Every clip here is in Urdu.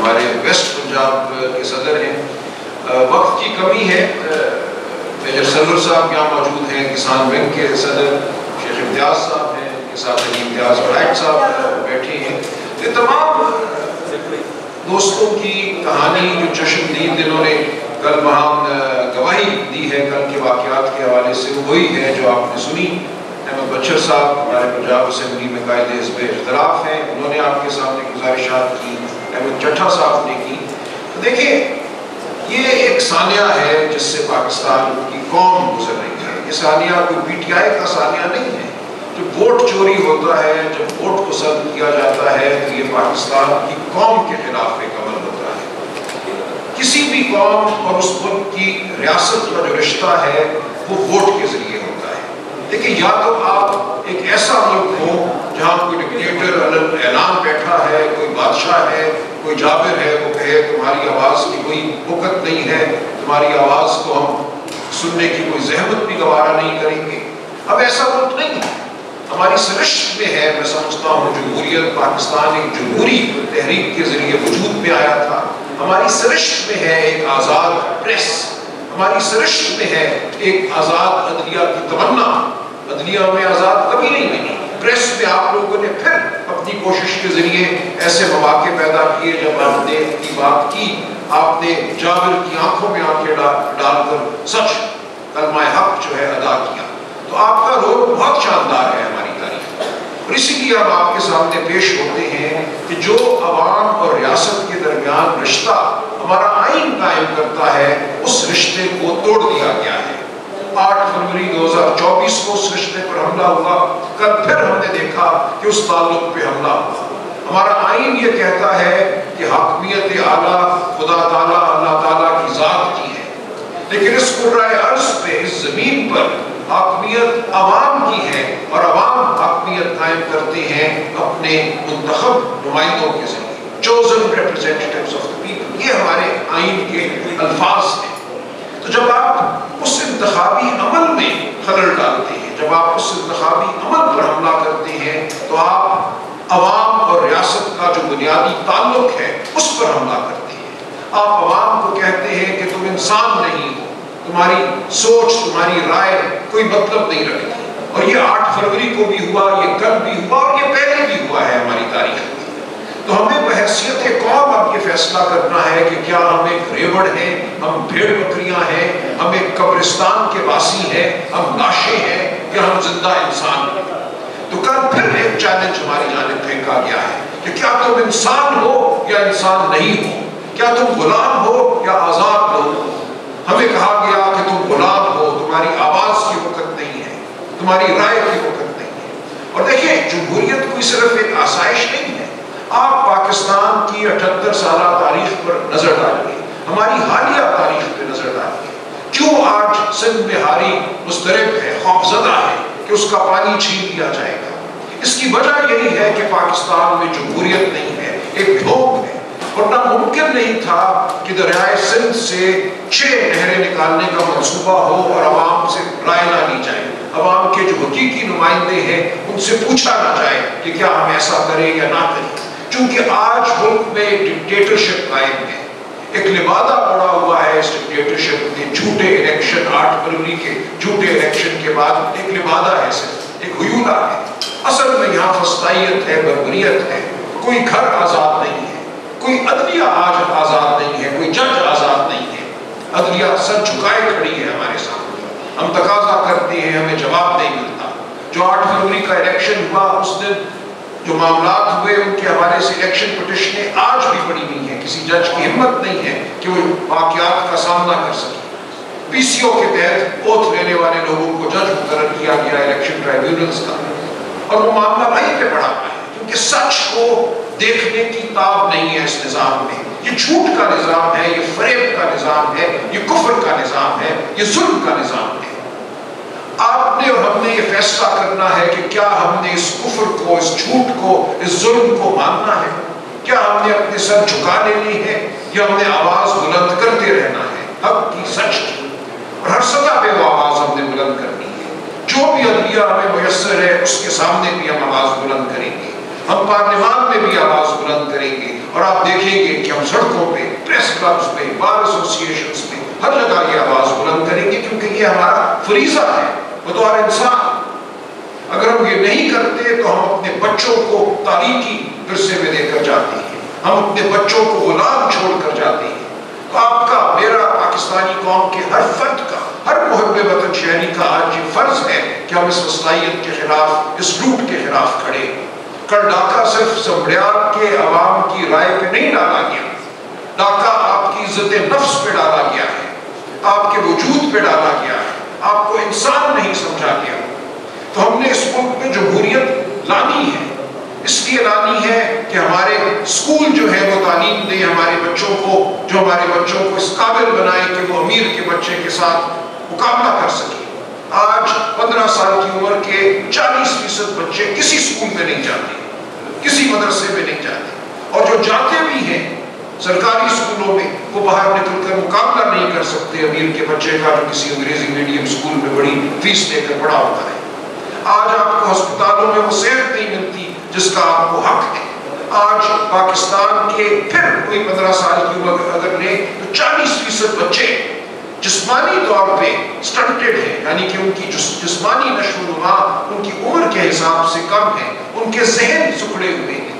ہمارے ویسٹ پنجاب کے صدر ہیں. وقت کی کمی ہے. میجر سرور صاحب یہاں موجود ہیں, کسان بینک کے صدر شیخ امتیاز صاحب ہیں, ان کے ساتھ علی امتیاز وائٹ صاحب بیٹھے ہیں. یہ تمام دوستوں کی کہانی جو چشم دید جنہوں نے کل وہاں گواہی دی ہے کل کے واقعات کے حوالے سے, وہی ہے جو آپ نے سنی. احمد بچر صاحب ہمارے پنجاب اسمبلی میں قائد حزب اختلاف ہیں, انہوں نے آپ کے سامنے گزارشات کی. احمد چٹھا صاحب نے کی. تو دیکھیں یہ ایک سانیہ ہے جس سے پاکستان کی قوم گزر رہی ہے. یہ سانیہ کوئی پی ٹی آئی کا سانیہ نہیں ہے. جب ووٹ چوری ہوتا ہے, جب ووٹ کو سلب کیا جاتا ہے, تو یہ پاکستان کی قوم کے خلاف ایک عمل ہوتا ہے. کسی بھی قوم اور اس ملک کی ریاست کا جو رشتہ ہے وہ ووٹ کے ذریعے ہوتا ہے. دیکھیں یا تو آپ ایک ایسا ملک ہو جہاں کوئی ڈکٹیٹر اعلان بیٹھا ہے, کوئی بادشاہ ہے, کوئی جابر ہے, وہ کہے تمہاری آواز کی کوئی وقت نہیں ہے, تمہاری آواز کو ہم سننے کی کوئی زحمت بھی گوارا نہیں کریں گے. اب ایسا ملک نہیں ہے. ہماری سرشت میں ہے. میں سمجھتا ہوں جمہوریت پاکستان ایک جمہوری تحریک کے ذریعے وجود میں آیا تھا. ہماری سرشت میں ہے ایک آزاد پریس, ہماری سرشت میں ہے ایک آزاد عدلیہ کی تمنا. عدلیہ میں آزاد کبھی نہیں بنی. پریس میں آپ لوگوں نے پھر اپنی کوشش کے ذریعے ایسے مواقع پیدا کیے جب آپ نے کی بات کی, آپ نے جابر کی آنکھوں میں آنکھیں ڈال کر سچ کلمہ حق جو ہے ادا کیا. تو آپ کا رول بہت شاندار ہے ہماری تاریخ میں, اور اسی لیے ہم آپ کے سامنے پیش ہوتے ہیں کہ جو عوام اور ریاست کے درمیان رشتہ ہمارا آئین قائم کرتا ہے, اس رشتے کو توڑ دیا گیا ہے. 8 فروری 2024 کو اس رشتے پر حملہ ہوا. کل پھر ہم نے دیکھا کہ اس تعلق پہ حملہ ہوا. ہمارا آئین یہ کہتا ہے کہ حاکمیت اعلیٰ خدا تعالیٰ اللہ تعالیٰ کی ذات کی ہے, لیکن اس کرۂ ارض پہ, اس زمین پر حاکمیت عوام کی ہے, اور عوام حاکمیت قائم کرتے ہیں اپنے منتخب نمائندوں کے ذریعے. chosen representatives of the people, یہ ہمارے آئین کے الفاظ ہیں. تو جب آپ اس انتخابی عمل میں خلل ڈالتے ہیں, جب آپ اس انتخابی عمل پر حملہ کرتے ہیں, تو آپ عوام اور ریاست کا جو بنیادی تعلق ہے اس پر حملہ کرتے ہیں. آپ عوام کو کہتے ہیں کہ تم انسان نہیں ہو, تمہاری سوچ تمہاری رائے کوئی مطلب نہیں رکھتی. اور یہ 8 فروری کو بھی ہوا, یہ کل بھی ہوا, اور یہ پہلے بھی ہوا ہے ہماری تاریخ میں. تو ہمیں بحیثیت قوم اب یہ فیصلہ کرنا ہے کہ کیا ہم ایک ریوڑ ہیں, ہم بھیڑ بکریاں ہیں, ہم ایک قبرستان کے واسی ہیں, ہم لاشیں ہیں, یا ہم زندہ انسان ہیں. تو کل پھر ایک چیلنج ہماری جانب پھینکا گیا ہے کہ کیا تم انسان ہو یا انسان نہیں ہو, کیا تم غلام ہو یا آزاد ہو. ہمیں کہا گیا کہ تم غلام ہو, تمہاری آواز کی وقت نہیں ہے, تمہاری رائے کی وقت نہیں ہے. اور دیکھیں جمہوریت کوئی صرف ایک آسائش نہیں ہے. آپ پاکستان کی 78 سالہ تاریخ پر نظر ڈالیے, ہماری حالیہ تاریخ پہ نظر ڈالیے. کیوں آج سندھ بہاری مضطرب ہے, خوفزدہ ہے کہ اس کا پانی چھین لیا جائے گا؟ اس کی وجہ یہی ہے کہ پاکستان میں جمہوریت نہیں ہے, ایک ڈھونگ ہے. ورنہ ممکن نہیں تھا کہ دریائے سندھ سے 6 نہریں نکالنے کا منصوبہ ہو اور عوام سے رائے نہ لی جائے. عوام کے جو حقیقی نمائندے ہیں ان سے پوچھا نہ جائے کہ کیا ہم ایسا کریں یا نہ کریں. چونکہ آج ملک میں ڈکٹیٹرشپ قائم ہے, ایک لبادہ پڑا ہوا ہے اس ڈکٹیٹرشپ کے. جھوٹے الیکشن 8 فروری کے جھوٹے الیکشن کے بعد ایک لبادہ ہے, صرف ایک ہیولہ ہے. اصل میں یہاں فسطائیت ہے, بربریت ہے. کوئی گھر آزاد نہیں ہے, کوئی عدلیہ آج آزاد نہیں ہے, کوئی جج آزاد نہیں ہے. عدلیہ سر جھکائے کھڑی ہے ہمارے سامنے. ہم تقاضا کرتے ہیں, ہمیں جواب نہیں ملتا. جو 8 فروری کا الیکشن ہوا اس دن جو معاملات ہوئے ان کے حوالے سے الیکشن پٹیشنیں آج بھی پڑی ہوئی ہیں. کسی جج کی ہمت نہیں ہے کہ وہ واقعات کا سامنا کر سکے. پی سی او کے تحت اوتھ لینے والے لوگوں کو جج مقرر کیا گیا الیکشن ٹرائیبیونلز کا, اور وہ معاملہ وہیں پہ پڑا ہے کیونکہ سچ کو دیکھنے کی تاب نہیں ہے اس نظام میں. یہ جھوٹ کا نظام ہے, یہ فریب کا نظام ہے, یہ کفر کا نظام ہے, یہ ظلم کا نظام ہے. آپ نے اور ہم نے یہ فیصلہ کرنا ہے کہ کیا ہم نے اس کفر کو, اس جھوٹ کو, اس ظلم کو ماننا ہے, کیا ہم نے اپنے سر جھکا لینی ہے, یا ہم نے آواز بلند کرتے رہنا ہے حق کی, سچ کی. اور ہر سطح پہ وہ آواز ہم نے بلند کرنی ہے. جو بھی عدلیہ ہمیں میسر ہے اس کے سامنے بھی ہم آواز بلند کریں گے, ہم پارلیمان میں بھی آواز بلند کریں گے, اور آپ دیکھیں گے کہ ہم سڑکوں پہ، پریس کلبز پہ، بار ایسوسیشنز پہ ہر جگہ یہ آواز بلند کریں گے، کیونکہ یہ ہمارا فریضہ ہے بطور انسان۔ اگر ہم یہ نہیں کرتے تو ہم اپنے بچوں کو تاریکی ورثے میں دے کر جاتے ہیں، ہم اپنے بچوں کو غلام چھوڑ کر جاتے ہیں۔ تو آپ کا، میرا، پاکستانی قوم کے ہر فرد کا، ہر محب وطن شہری کا آج یہ فرض ہے کہ ہم اس وسطائیت کے خلاف، اس لوٹ کے خلاف کھڑے۔ کل ڈاکہ صرف سمبھڑیال کے عوام کی رائے پہ نہیں ڈالا گیا، ڈاکہ آپ کی عزت نفس پہ ڈالا گیا ہے، آپ کے وجود پہ ڈالا گیا ہے، آپ کو انسان نہیں سمجھا گیا۔ تو ہم نے اس ملک میں جمہوریت لانی ہے، اس لیے لانی ہے کہ ہمارے اسکول جو ہے وہ تعلیم دیں ہمارے بچوں کو، جو ہمارے بچوں کو اس قابل بنائے کہ وہ امیر کے بچے کے ساتھ مقابلہ کر سکے۔ آج 15 سال کی عمر کے 40% بچے کسی اسکول میں نہیں جاتے، کسی مدرسے میں نہیں جاتے، اور جو جاتے بھی ہیں سرکاری اسکولوں میں، وہ باہر نکل کر مقابلہ نہیں کر سکتے امیر کے بچے کا جو کسی انگریزی میڈیم اسکول میں بڑی فیس دے کر پڑھا ہوتا ہے۔ آج آپ کو ہسپتالوں میں وہ صحت نہیں ملتی جس کا آپ کو حق ہے۔ آج پاکستان کے پھر کوئی 15 سال کی عمر اگر لیں تو 40% بچے جسمانی طور پہ سٹنٹڈ ہیں، یعنی کہ ان کی جسمانی نشو و نما ان کی عمر کے حساب سے کم ہے، ان کے ذہن سکڑے ہوئے ہیں۔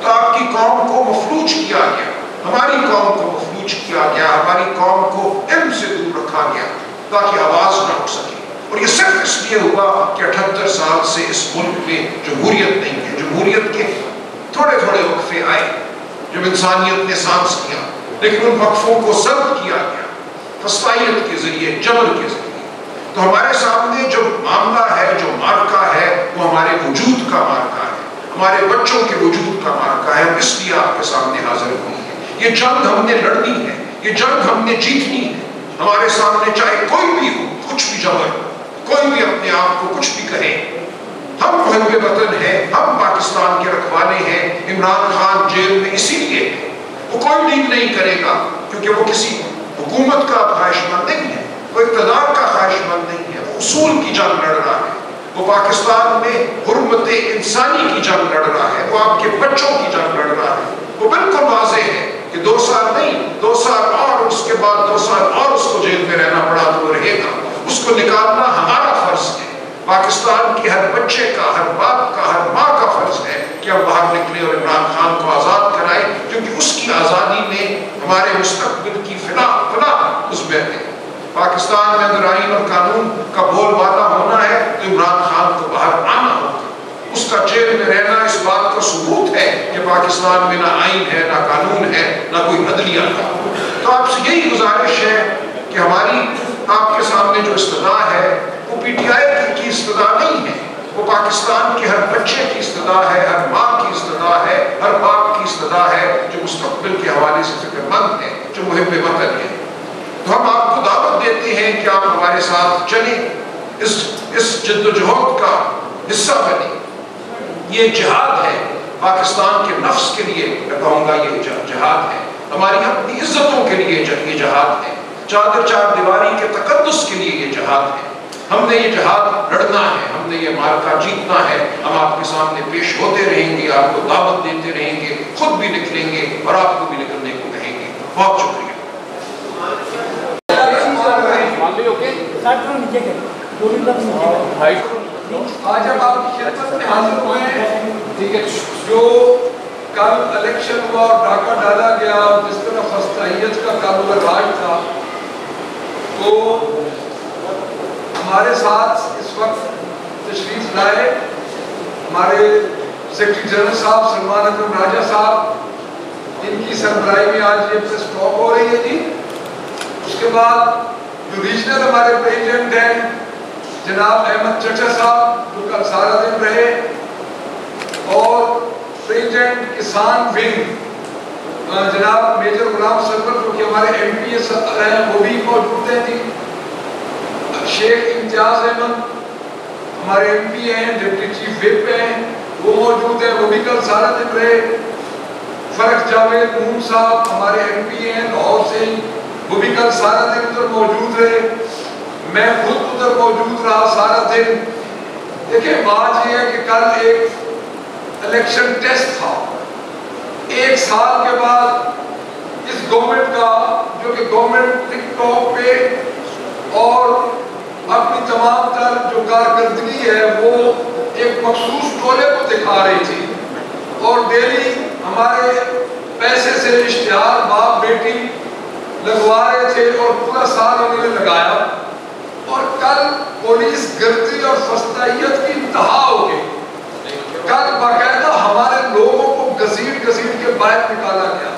تو آپ کی قوم کو مفلوج کیا گیا، ہماری قوم کو مفلوج کیا گیا، ہماری قوم کو علم سے دور رکھا گیا تاکہ آواز نہ اٹھ سکے۔ اور یہ صرف اس لیے ہوا کہ 78 سال سے اس ملک میں جمہوریت نہیں ہے۔ جمہوریت کے تھوڑے تھوڑے وقفے آئے جب انسانیت نے سانس کیا، لیکن ان وقفوں کو ضبط کیا گیا فسطائیت کے ذریعے، جبر کے ذریعے۔ تو ہمارے سامنے جو معاملہ ہے، جو مارکا ہے، وہ ہمارے وجود کا مارکا ہے، ہمارے بچوں کے وجود کا مارکا ہے۔ ہم اس لیے آپ کے سامنے حاضر ہوئی ہیں۔ یہ جنگ ہم نے لڑنی ہے، یہ جنگ ہم نے جیتنی ہے۔ ہمارے سامنے چاہے کوئی بھی ہو، کچھ بھی جبر، کوئی بھی اپنے آپ کو کچھ بھی کہے، ہم محب وطن ہیں، ہم پاکستان کے رکھوانے ہیں۔ عمران خان جیل میں اسی لیے ہے، وہ کوئی ڈیل نہیں کرے گا کیونکہ وہ کسی حکومت کا خواہش مند نہیں ہے، وہ اقتدار کا خواہش مند نہیں ہے، وہ اصول کی جنگ لڑ رہا ہے، وہ پاکستان میں حرمت انسانی کی جنگ لڑ رہا ہے، وہ آپ کے بچوں کی جنگ لڑ رہا ہے۔ وہ بالکل واضح ہے کہ 2 سال نہیں، 2 سال اور اس کے بعد 2 سال اور اس کو جیل میں رہنا پڑا تو وہ رہے گا۔ اس کو نکالنا ہمارا فرض ہے، پاکستان کے ہر بچے کا، ہر باپ کا، ہر ماں کا فرض ہے کہ ہم باہر نکلیں اور عمران خان کو آزاد کرائیں، کیونکہ اس کی آزادی میں ہمارے مستقبل کی فلاح اس میں ہے۔ پاکستان میں اگر آئین اور قانون کا بول بالا ہونا ہے تو عمران خان کو باہر آنا ہوگا۔ اس کا جیل میں رہنا اس بات کا ثبوت ہے کہ پاکستان میں نہ آئین ہے، نہ قانون ہے، نہ کوئی عدلیہ ہے۔ تو آپ سے یہی گزارش ہے کہ ہماری آپ کے سامنے جو استدعا ہے وہ پی ٹی آئی کی استدعا نہیں ہے، وہ پاکستان کے ہر بچے کی استدعا ہے، ہر ماں کی استدعا ہے، ہر باپ کی استدعا ہے جو مستقبل کے حوالے سے فکر مند ہے، جو محب وطن ہے۔ تو ہم آپ کو دعوت دیتے ہیں کہ آپ ہمارے ساتھ چلیں، اس جد و جہد کا حصہ بنیں۔ یہ جہاد ہے پاکستان کے نفس کے لیے، میں کہوں گا یہ جہاد ہے، ہماری اپنی عزتوں کے لیے یہ جہاد ہے، چادر چار دیواری کے تقدس کے لیے یہ جہاد ہے۔ ہم نے یہ جہاد لڑنا ہے، ہم نے یہ معرکہ جیتنا ہے۔ ہم آپ کے سامنے پیش ہوتے رہیں گے، آپ کو دعوت دیتے رہیں گے، خود بھی نکلیں گے اور آپ کو بھی نکلنے کو کہیں گے۔ بہت شکریہ۔ آج ہم آپ کی خدمت میں حاضر ہوئے ہیں، جو کل الیکشن ہوا اور ڈاکہ ڈالا گیا، جس طرح فسطائیت کا کل راج تھا، تو ہمارے ساتھ اس وقت تشریف لائے ہمارے سیکرٹری جنرل صاحب سلمان اکرم راجہ صاحب، ان کی سربراہی میں آج یہ پریس ٹاک ہو رہی ہے تھی۔ اس کے بعد جو ریجنل ہمارے پریزیڈنٹ ہیں جناب احمد چچا صاحب جو کل سارا دن رہے، اور پریزیڈنٹ کسان ونگ جناب میجر غلام سرور جو کہ ہمارے ایم پی ہیں وہ بھی موجود ہیں۔ شیخ امتیاز احمد ہمارے ایم پی ہیں، ڈپٹی چیف وپ ہیں، وہ موجود ہیں، وہ بھی کل سارا دن رہے۔ فرق جاوید نون صاحب ہمارے ایم پی ہیں لاہور سے، وہ بھی کل سارا دن ادھر موجود رہے۔ میں خود ادھر موجود رہا سارا دن۔ دیکھیں بات یہ ہے کہ کل ایک الیکشن ٹیسٹ تھا 1 سال کے بعد اس گورنمنٹ کا جو کہ گورنمنٹ ٹک ٹاک پہ اور اپنی تمام تر جو کارکردگی ہے وہ ایک مخصوص ٹولے کو دکھا رہی تھی اور ڈیلی ہمارے پیسے سے اشتہار باپ بیٹی لگوا رہے تھے اور پورا سال انہوں نے لگایا اور کل پولیس گردی اور فسطائیت کی انتہا ہو گئی. کل باقاعدہ ہمارے لوگوں کو گھسیٹ کے باہر نکالا گیا.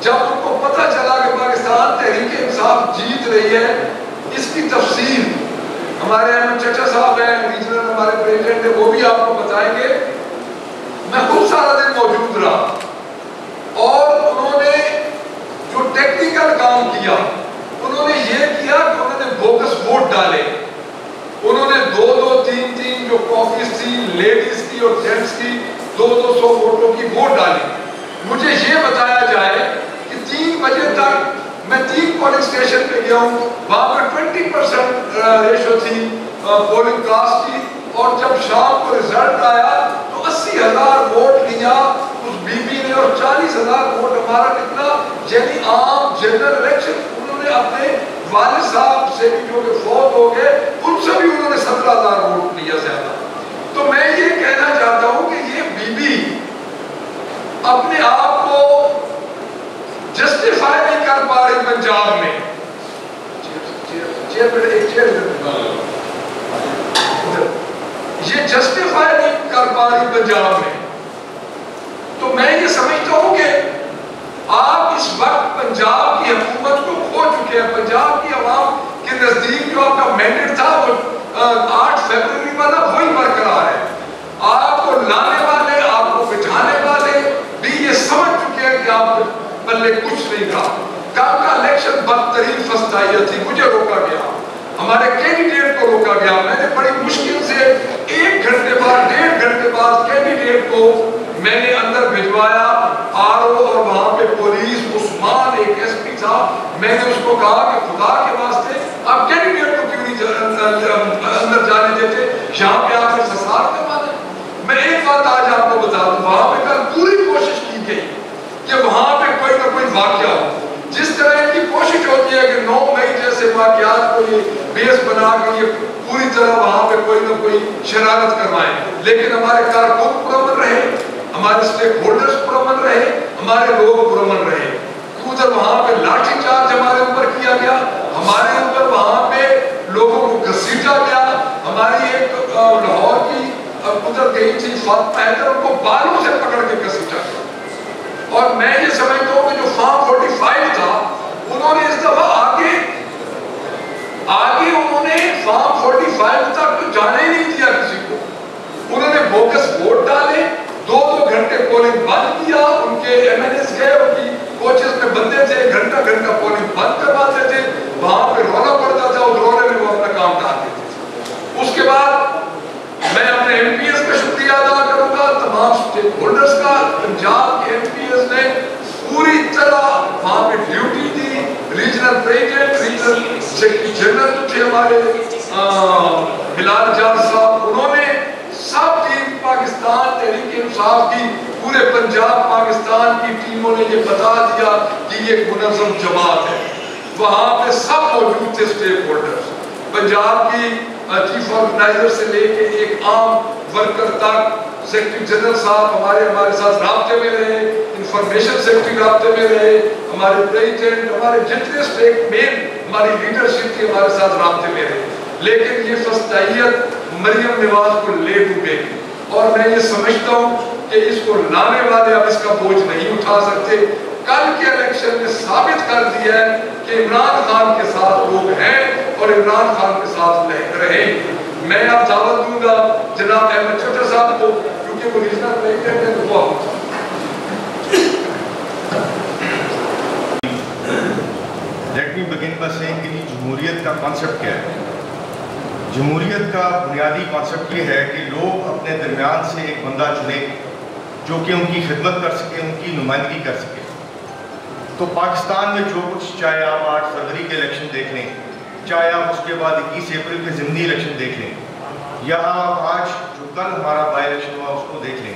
جب ان کو پتہ چلا کہ پاکستان تحریک انصاف جیت رہی ہے, اس کی تفصیل ہمارے احمد چچا صاحب ہیں, ریجنل ہمارے پریزیڈنٹ ہیں, وہ بھی آپ کو بتائیں گے. میں خود سارا دن موجود رہا اور انہوں نے جو ٹیکنیکل کام کیا انہوں نے یہ کیا کہ انہوں نے بوگس ووٹ ڈالے. انہوں نے 2-2-3-3 جو کافیز تھی لیڈیز کی اور جینٹس کی 200 ووٹوں کی ووٹ ڈالی. مجھے یہ بتایا جائے کہ 3 بجے تک میں 3 پولنگ اسٹیشن پہ گیا ہوں, وہاں پہ 20% ریشو تھی پولنگ کاسٹ کی, اور جب شام کو رزلٹ آیا تو 80,000 ووٹ لیا اس بی بی نے اور 40,000 ووٹ ہمارا نکلا. یعنی عام جنرل الیکشن انہوں نے اپنے والد صاحب سے بھی جو کہ فوت ہو گئے ان سے بھی انہوں نے 17,000 ووٹ لیا زیادہ. تو میں یہ کہنا چاہتا ہوں کہ یہ بی بی اپنے آپ کو جسٹیفائی نہیں کر پا رہی پنجاب میں. یہ جسٹیفائی نہیں کر پا رہی پنجاب میں. تو میں یہ سمجھتا ہوں کہ آپ اس وقت پنجاب کی حکومت کو کھو چکے ہیں. پنجاب کی عوام کے نزدیک جو آپ کا مینڈیٹ تھا وہ 8 فروری والا وہی برقرار ہے. آپ کو لانے والے, آپ کو بٹھانے والے بھی یہ سمجھ چکے ہیں کہ آپ پلے کچھ نہیں تھا. کل کا الیکشن بدترین فسطائیت تھی. مجھے روکا گیا, ہمارے کینڈیڈیٹ کو روکا گیا. میں نے بڑی مشکل سے 1 گھنٹے بعد 1.5 گھنٹے بعد کینڈیڈیٹ کو میں نے اندر بھجوایا آر او, اور وہاں پہ پولیس عثمان ایک ایس پی تھا. میں نے اس کو کہا کہ خدا کے واسطے آپ کینڈیڈیٹ کو کیوں نہیں اندر جانے دیتے, یہاں پہ آپ نے فساد کروانا. میں ایک بات آج آپ کو بتا دوں, وہاں پہ کل پوری کوشش کی گئی کہ وہاں پہ کوئی نہ کوئی واقعہ ہو. جس طرح ان کی کوشش ہوتی ہے کہ 9 مئی جیسے واقعات کو یہ بیس بنا کے یہ پوری طرح وہاں پہ کوئی نہ کوئی شرارت کروائیں, لیکن ہمارے کارکن پرامن رہے, ہمارے سٹیک ہولڈرز پرامن رہے, ہمارے لوگ پرامن رہے. ادھر وہاں پہ لاٹھی چارج ہمارے اوپر کیا گیا, ہمارے اوپر وہاں پہ لوگوں کو گھسیٹا گیا. ہماری ایک لاہور کی ادھر گئی تھی فاطمہ حیدر, ان کو بالوں سے پکڑ کے گھسیٹا گیا. اور میں یہ سمجھتا ہوں کہ جو فارم 45 تھا انہوں نے اس دفعہ آگے انہوں نے فارم 45 تک تو جانے ہی نہیں دیا کسی کو. انہوں نے بوگس ووٹ ڈالے, 2-2 گھنٹے پولنگ بند کیا. ان کے ایم این ایس گئے, ان کی کوچز میں بندے تھے, گھنٹہ پولنگ بند کرواتے تھے. وہاں پہ رونا پڑتا تھا, اس رونے میں وہ اپنا کام ڈالتے تھے. اس کے بعد میں اپنے ایم پی ایس کا شکریہ ادا کروں گا, تمام سٹیک ہولڈرز کا. پنجاب کے ایم پی ایس نے پوری طرح وہاں پہ ڈیوٹی دی. Regional president, regional secretary general تھے ہمارے بلال جان صاحب, انہوں نے سب ٹیم پاکستان تحریک انصاف کی پورے پنجاب پاکستان کی ٹیموں نے یہ بتا دیا کہ یہ منظم جماعت ہے. وہاں پہ سب موجود تھے سٹیک ہولڈرز, پنجاب کی چیف آرگنائزر سے لے کے ایک عام ورکر تک. سیکرٹری جنرل صاحب ہمارے ساتھ رابطے میں رہے, انفارمیشن سیکرٹری رابطے میں رہے, ہمارے پریزیڈنٹ, ہمارے جتنے سٹیک مین ہماری لیڈرشپ کی ہمارے ساتھ رابطے میں رہے. لیکن یہ فسطائیت مریم نواز کو لے ڈوبے گی, اور میں یہ سمجھتا ہوں کہ اس کو لانے والے اب اس کا بوجھ نہیں اٹھا سکتے. کل کے الیکشن نے ثابت کر دیا ہے کہ عمران خان کے ساتھ لوگ ہیں اور عمران خان کے ساتھ رہیں. میں اب دعوت دوں گا جناب احمد چچا صاحب کو, کیونکہ وہ ریجنل پریزیڈنٹ ہیں. تو وہ let me begin by saying کہ جمہوریت کا کانسیپٹ کیا ہے. جمہوریت کا بنیادی کانسیپٹ یہ ہے کہ لوگ اپنے درمیان سے ایک بندہ چنیں جو کہ ان کی خدمت کر سکے, ان کی نمائندگی کر سکے. تو پاکستان میں جو کچھ, چاہے آپ 8 فروری کے الیکشن دیکھ لیں, چاہے آپ اس کے بعد 21 اپریل کے ضمنی الیکشن دیکھ لیں, یا آپ آج جو کل ہمارا بائی الیکشن ہوا اس کو دیکھ لیں,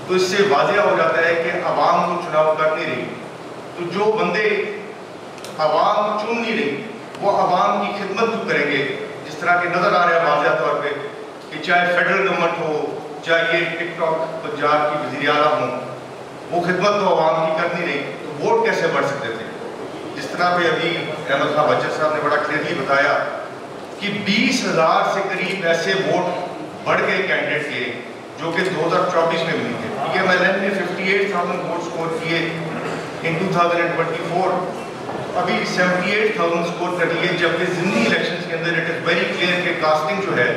تو اس سے واضح ہو جاتا ہے کہ عوام کو چناؤ کر نہیں رہی. تو جو بندے عوام چن نہیں رہی وہ عوام کی خدمت تو کریں گے، جس طرح کہ نظر آ رہا ہے واضح طور پہ کہ چاہے فیڈرل گورنمنٹ ہو، چاہے یہ ٹک ٹاک پنجاب کی وزیر اعلیٰ ہوں، وہ خدمت تو عوام کی کر نہیں رہی. تو ووٹ کیسے بڑھ سکتے تھے؟ جس طرح پہ ابھی احمد خان بچر صاحب نے بڑا کلیئرلی بتایا کہ 20,000 سے قریب ایسے ووٹ بڑھ گئے کینڈیڈیٹ کے جو کہ 2024 میں ملی تھے. پی ایم ایل این نے 58,000 ووٹ سکور کیے ان 2024، ابھی 78,000 سکور کر لیے، جبکہ ضمنی الیکشنز کے اندر اٹ از ویری کلیئر کہ کاسٹنگ جو ہے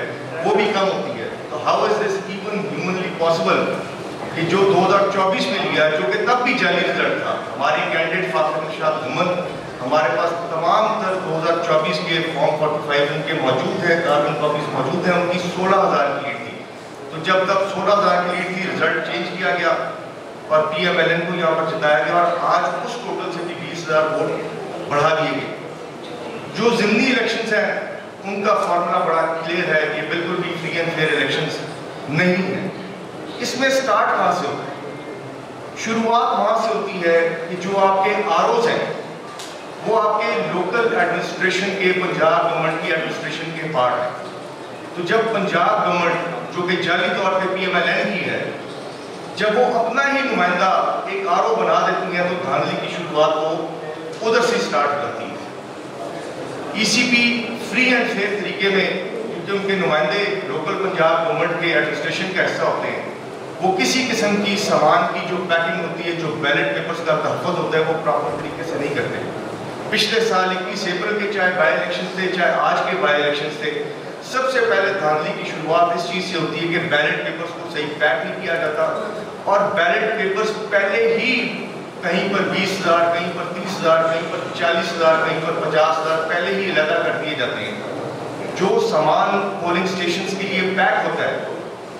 وہ بھی کم ہوتی ہے. تو how is this even humanly possible کہ جو 2024 میں لیا جو کہ تب بھی جعلی رزلٹ تھا؟ ہماری کینڈیڈیٹ فاطمہ ارشاد محمد، ہمارے پاس تمام تر 2024 کے فارم 45 ان کے موجود ہیں، کاربن کاپیز موجود ہیں، ان کی 16,000 کی لیڈ تھی. تو جب تک 16,000 کی لیڈ تھی رزلٹ چینج کیا گیا اور پی ایم ایل این کو یہاں پر جتایا گیا، اور آج اس ٹوٹل سے بھی 20,000 ووٹ بڑھا دیے گئے. جو ضمنی الیکشنز ہیں ان کا فارمولا بڑا کلیئر ہے کہ بالکل بھی فری اینڈ فیئر الیکشنز نہیں ہیں. اس میں سٹارٹ کہاں سے ہوتا ہے؟ شروعات وہاں سے ہوتی ہے کہ جو آپ کے آر اوز ہیں وہ آپ کے لوکل ایڈمنسٹریشن کے، پنجاب گورنمنٹ کی ایڈمنسٹریشن کے پارٹ ہیں. تو جب پنجاب گورنمنٹ جو کہ جعلی طور پہ پی ایم ایل این کی ہے، جب وہ اپنا ہی نمائندہ ایک آر او بنا دیتی ہیں تو دھاندلی کی شروعات کو ادھر سے سٹارٹ کرتی ہے. ای سی پی فری اینڈ فیئر طریقے میں، کیونکہ ان کے نمائندے لوکل پنجاب گورنمنٹ کے ایڈمنسٹریشن کا حصہ ہوتے ہیں، وہ کسی قسم کی سامان کی جو پیکنگ ہوتی ہے، جو بیلٹ پیپرز کا تحفظ ہوتا ہے، وہ پراپر طریقے سے نہیں کرتے. پچھلے سال 21 اپریل کے چاہے بائی الیکشنز تھے، چاہے آج کے بائی الیکشنز تھے، سب سے پہلے دھاندلی کی شروعات اس چیز سے ہوتی ہے کہ بیلٹ پیپرز کو صحیح پیک نہیں کیا جاتا، اور بیلٹ پیپرز پہلے ہی کہیں پر 20,000، کہیں پر 30,000، کہیں پر 40,000، کہیں پر 50,000 پہلے ہی علیحدہ کر دیے جاتے ہیں. جو سامان پولنگ اسٹیشنز کے لیے پیک ہوتا ہے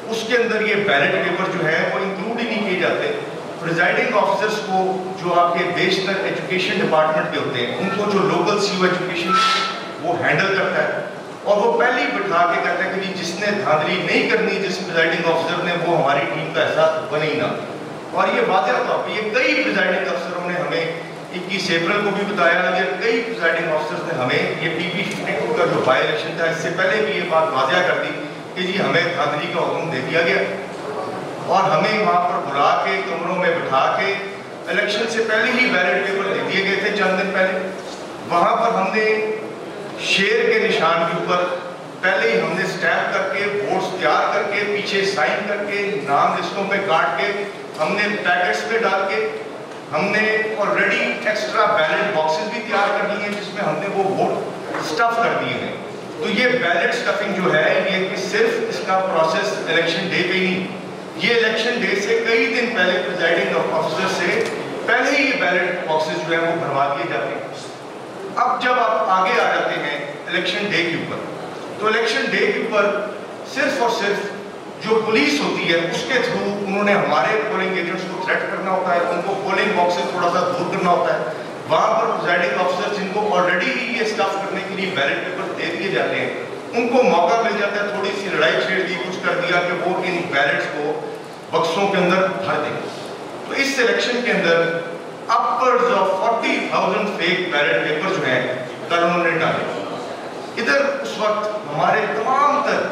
اس کے اندر یہ بیلٹ پیپر جو ہے وہ انکلوڈ ہی نہیں کیے جاتے. پریزائڈنگ آفیسرز کو جو آپ کے بیشتر ایجوکیشن ڈپارٹمنٹ کے ہوتے ہیں، ان کو جو لوکل سی او ایجوکیشن وہ ہینڈل کرتا ہے، اور وہ پہلے ہی بٹھا کے کہتا ہے کہ جس نے دھاندلی نہیں کرنی، جس پریزائڈنگ آفیسر نے، وہ ہماری ٹیم کا حصہ بنے ہی نہ. اور یہ واضح طور پہ یہ کئی پریزائڈنگ افسروں نے ہمیں 21 اپریل کو بھی بتایا، یہ کئی پریزائڈنگ آفیسرز نے ہمیں یہ پی پی 52 کا جو بائی الیکشن تھا اس سے پہلے بھی یہ بات واضح کر دی کہ جی ہمیں دھاندلی کا حکم دے دیا گیا، اور ہمیں وہاں پر بلا کے کمروں میں بٹھا کے الیکشن سے پہلے ہی بیلٹ پیپر دے دیے گئے تھے چند دن پہلے. وہاں پر ہم نے شیر کے نشان کے اوپر پہلے ہی ہم نے سٹیمپ کر کے، ووٹس تیار کر کے، پیچھے سائن کر کے، نام لسٹوں پہ کاٹ کے، ہم نے پیکٹس پہ ڈال کے، ہم نے آلریڈی ایکسٹرا بیلٹ باکسز بھی تیار کر لی ہیں جس میں ہم نے وہ ووٹ سٹف کر دیے ہیں. تو یہ بیلٹ سٹفنگ جو ہے یہ صرف اس کا پروسیس الیکشن ڈے پہ نہیں، یہ الیکشن ڈے سے کئی دن پہلے پریزائڈنگ آفیسر سے پہلے ہی یہ بیلٹ باکسز جو ہیں وہ بھروا دیے جاتے ہیں. اب جب آپ آگے آ جاتے ہیں الیکشن ڈے کے اوپر، تو الیکشن ڈے کے اوپر صرف اور صرف جو پولیس ہوتی ہے اس کے تھرو انہوں نے ہمارے پولنگ ایجنٹس کو تھریٹ کرنا ہوتا ہے، ان کو پولنگ باکس سے تھوڑا سا دور کرنا ہوتا ہے. وہاں پر پریزائڈنگ آفیسر جن کو آلریڈی ہی یہ اسٹف کرنے کے لیے بیلٹ پیپر دے دیے جاتے ہیں، ان کو موقع مل جاتا ہے تھوڑی سی لڑائی چھیڑ دی، کچھ کر دیا کہ وہ ان بیلٹس کو بکسوں کے اندر بھر دیں. تو اس الیکشن کے اندر upwards of 40,000 fake ballot paper جو ہیں کل انہوں نے ڈالے. ادھر اس وقت ہمارے تمام تر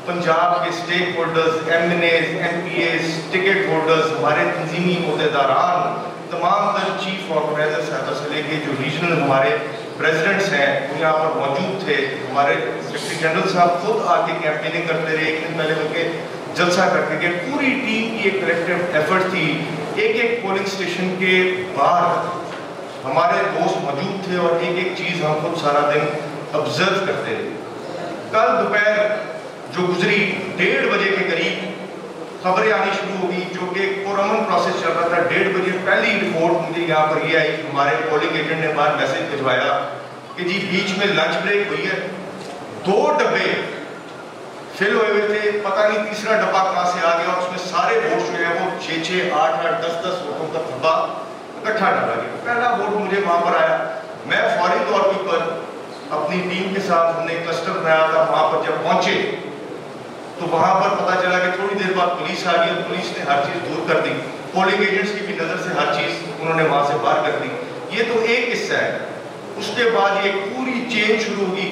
پنجاب کے stakeholders, M N As, M P As, ticket holders, ہمارے تنظیمی عہدیداران، تمام تر چیف آرگنائزر صاحبہ سے لے کے جو ریجنل ہمارے پریزیڈنٹس ہیں وہ یہاں پر موجود تھے. ہمارے سیکرٹری جنرل صاحب خود آ کے کیمپیننگ کرتے رہے، ایک دن پہلے بلکہ جلسہ کرتے کہ پوری ٹیم کی ایک کلیکٹیو ایفرٹ تھی. ایک ایک پولنگ اسٹیشن کے باہر ہمارے دوست موجود تھے اور ایک ایک چیز ہم خود سارا دن آبزرو کرتے رہے. کل دوپہر جو گزری 1:30 بجے کے قریب خبریں آنی شروع ہوگی جو کہ ایک پرامن پروسیس چل رہا تھا. 1:30 بجے پہلی رپورٹ مجھے یہاں پر یہ آئی، ہمارے پولنگ ایجنٹ نے باہر میسج بھجوایا کہ جی بیچ میں لنچ بریک ہوئی ہے، 2 ڈبے فل ہوئے ہوئے تھے، پتہ نہیں تیسرا ڈبہ کہاں سے آ گیا، اس میں سارے ووٹ جو ہیں وہ 6-6, 8-8, 10-10 ووٹوں کا ڈبہ اکٹھا ڈالا گیا. پہلا ووٹ مجھے وہاں پر آیا، میں فوری طور کے اوپر اپنی ٹیم کے ساتھ ہم نے کلسٹر بنایا تھا، وہاں پر جب پہنچے تو وہاں پر پتہ چلا کہ تھوڑی دیر بعد پولیس آ گئی اور پولیس نے ہر چیز دور کر دی، پولنگ ایجنٹس کی بھی نظر سے ہر چیز انہوں نے وہاں سے باہر کر دی. یہ تو ایک قصہ ہے. اس کے بعد یہ پوری چین شروع ہوئی،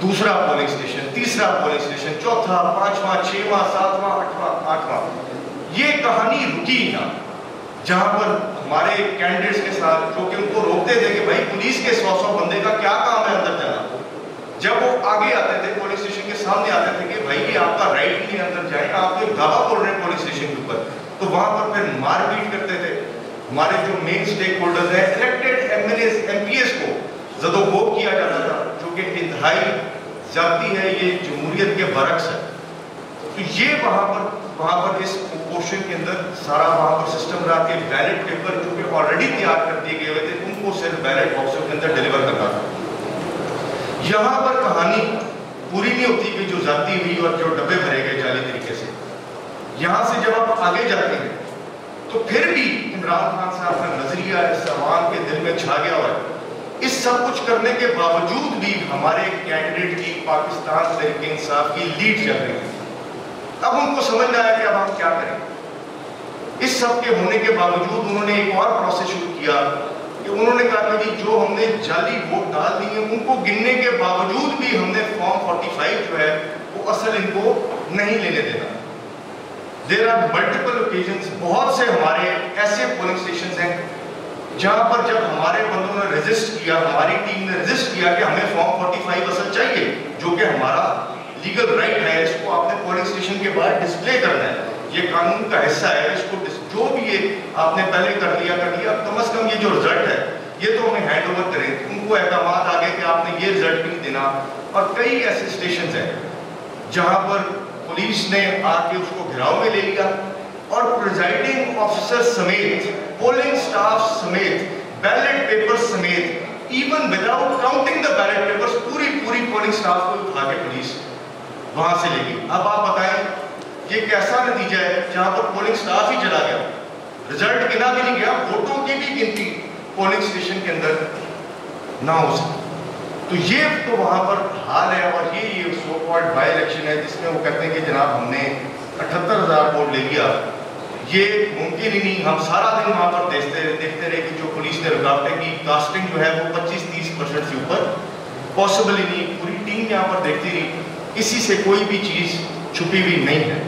دوسرا پولنگ اسٹیشن، تیسرا پولنگ اسٹیشن، چوتھا، پانچواں، چھواں، ساتواں، آٹھواں. یہ کہانی رکی نہ، جہاں پر ہمارے کینڈیڈیٹس کے ساتھ جو کہ ان کو روکتے تھے کہ بھائی پولیس کے 100 بندے کا کیا کام ہے اندر جانا. جب وہ آگے آتے تھے پولنگ اسٹیشن کے سامنے آتے تھے کہ بھائی یہ آپ کا رائٹ نہیں ہے اندر جائیں، آپ تو ایک دعویٰ بول رہے ہیں پولنگ اسٹیشن کے اوپر، تو وہاں پر پھر مار پیٹ کرتے تھے. ہمارے جو مین اسٹیک ہولڈرز ہیں، elected M L As, M P S کو زد و کوب کیا جاتا تھا، جو کہ انتہائی زیادتی ہے، یہ جمہوریت کے برعکس ہے. تو یہ وہاں پر اس پورشن کے اندر سارا وہاں پر سسٹم رہا کہ بیلٹ پیپر جو کہ آلریڈی تیار کر دیے گئے ہوئے تھے ان کو صرف بیلٹ باکسوں کے اندر ڈیلیور کرنا تھا. یہاں پر کہانی پوری نہیں ہوتی کہ جو ذاتی ہوئی اور جو ڈبے بھرے گئے جعلی طریقے سے. یہاں سے جب آپ آگے جاتے ہیں تو پھر بھی عمران خان صاحب کا نظریہ اس عوام کے دل میں چھا گیا ہوا ہے. اس سب کچھ کرنے کے باوجود بھی ہمارے کینڈیڈیٹ کی پاکستان تحریک انصاف کی لیڈ چل رہی ہے. اب ان کو سمجھ آیا کہ اب ہم کیا کریں. اس سب کے ہونے کے باوجود انہوں نے ایک اور پروسیس شروع کیا کہ انہوں نے کہا کہ جو ہم نے جعلی ووٹ ڈال دیے ان کو گننے کے باوجود بھی ہم نے فارم 45 جو ہے وہ اصل ان کو نہیں لینے دینا. دیر آر ملٹیپل اوکیزنس، بہت سے ہمارے ایسے پولنگ اسٹیشنز ہیں جہاں پر جب ہمارے بندوں نے رجسٹ کیا، ہماری ٹیم نے رجسٹ کیا کہ ہمیں فارم 45 اصل چاہیے جو کہ ہمارا لیگل رائٹ ہے، اس کو آپ نے پولنگ اسٹیشن کے باہر ڈسپلے کرنا ہے، یہ قانون کا حصہ ہے، اس کو جو بھی یہ آپ نے پہلے کر لیا کم از کم یہ جو رزلٹ ہے یہ تو ہمیں ہینڈ اوور کریں. ان کو احکامات آ گئے کہ آپ نے یہ رزلٹ بھی نہیں دینا. اور کئی ایسے اسٹیشنز ہیں جہاں پر پولیس نے آ کے اس کو گھیراؤ میں لے لیا اور پریزائڈنگ آفیسر سمیت، پولنگ سٹاف سمیت، بیلٹ پیپر سمیت، even without counting the ballot papers, پوری پولنگ سٹاف کو اٹھا کے پولیس وہاں سے لے گئی. اب آپ بتائیں یہ کیسا نتیجہ ہے جہاں پر پولنگ سٹاف ہی چلا گیا، رزلٹ گنا بھی نہیں گیا، ووٹوں کی بھی گنتی پولنگ اسٹیشن کے اندر نہ ہو سکی. تو یہ تو وہاں پر حال ہے. اور یہ سو کالڈ بائی الیکشن ہے جس میں وہ کہتے ہیں کہ جناب ہم نے 78,000 ووٹ لے لیا. یہ ممکن ہی نہیں. ہم سارا دن وہاں پر دیکھتے رہے کہ جو پولیس نے رکاوٹیں کی، کاسٹنگ جو ہے وہ 25-30% سے اوپر پاسبل ہی نہیں. پوری ٹیم یہاں پر دیکھتی رہی، کسی سے کوئی بھی چیز چھپی ہوئی نہیں ہے.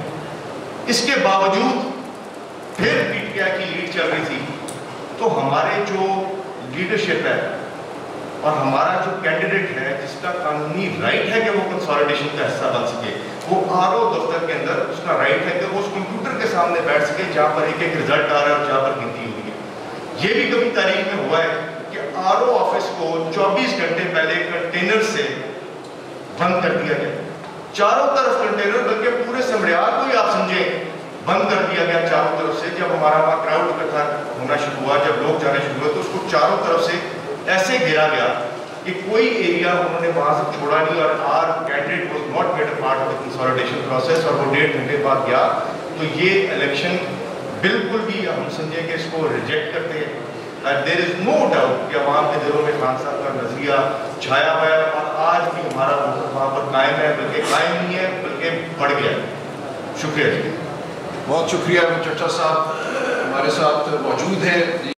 اس کے باوجود پھر پی ٹی آئی کی لیڈ چل رہی تھی. تو ہمارے جو لیڈرشپ ہے اور ہمارا جو کینڈیڈیٹ ہے جس کا قانونی رائٹ ہے کہ وہ کنسالیڈیشن کا حصہ بن سکے، وہ آر او دفتر کے اندر اس کا رائٹ ہے کہ وہ اس کمپیوٹر کے سامنے بیٹھ سکے جہاں پر ایک رزلٹ آ رہا ہے اور جہاں پر گنتی ہوئی ہے. یہ بھی کبھی تاریخ میں ہوا ہے کہ آر او آفس کو 24 گھنٹے پہلے کنٹینر سے بند کر دیا گیا. چاروں طرف کنٹینر، بلکہ پورے سمریال کو ہی آپ سمجھیں بند کر دیا گیا چاروں طرف سے. جب ہمارا وہاں کراؤڈ اکٹھا ہونا شروع ہوا، جب لوگ جانے شروع ہوئے تو اس کو چاروں طرف سے ایسے گھیرا گیا کہ کوئی ایریا انہوں نے وہاں سے چھوڑا نہیں. اور our candidate was not made a part of the consolidation process اور وہ 1.5 گھنٹے بعد گیا. تو یہ الیکشن بالکل بھی ہم سمجھیں کہ اس کو ریجیکٹ کرتے ہیں. دیر از نو ڈاؤٹ کہ عوام کے دلوں میں خان صاحب کا نظریہ چھایا ہوا ہے اور آج بھی ہمارا وہاں پر قائم ہے، بلکہ قائم نہیں ہے بلکہ بڑھ گیا ہے. شکریہ جی. بہت شکریہ چچا صاحب ہمارے ساتھ موجود ہیں.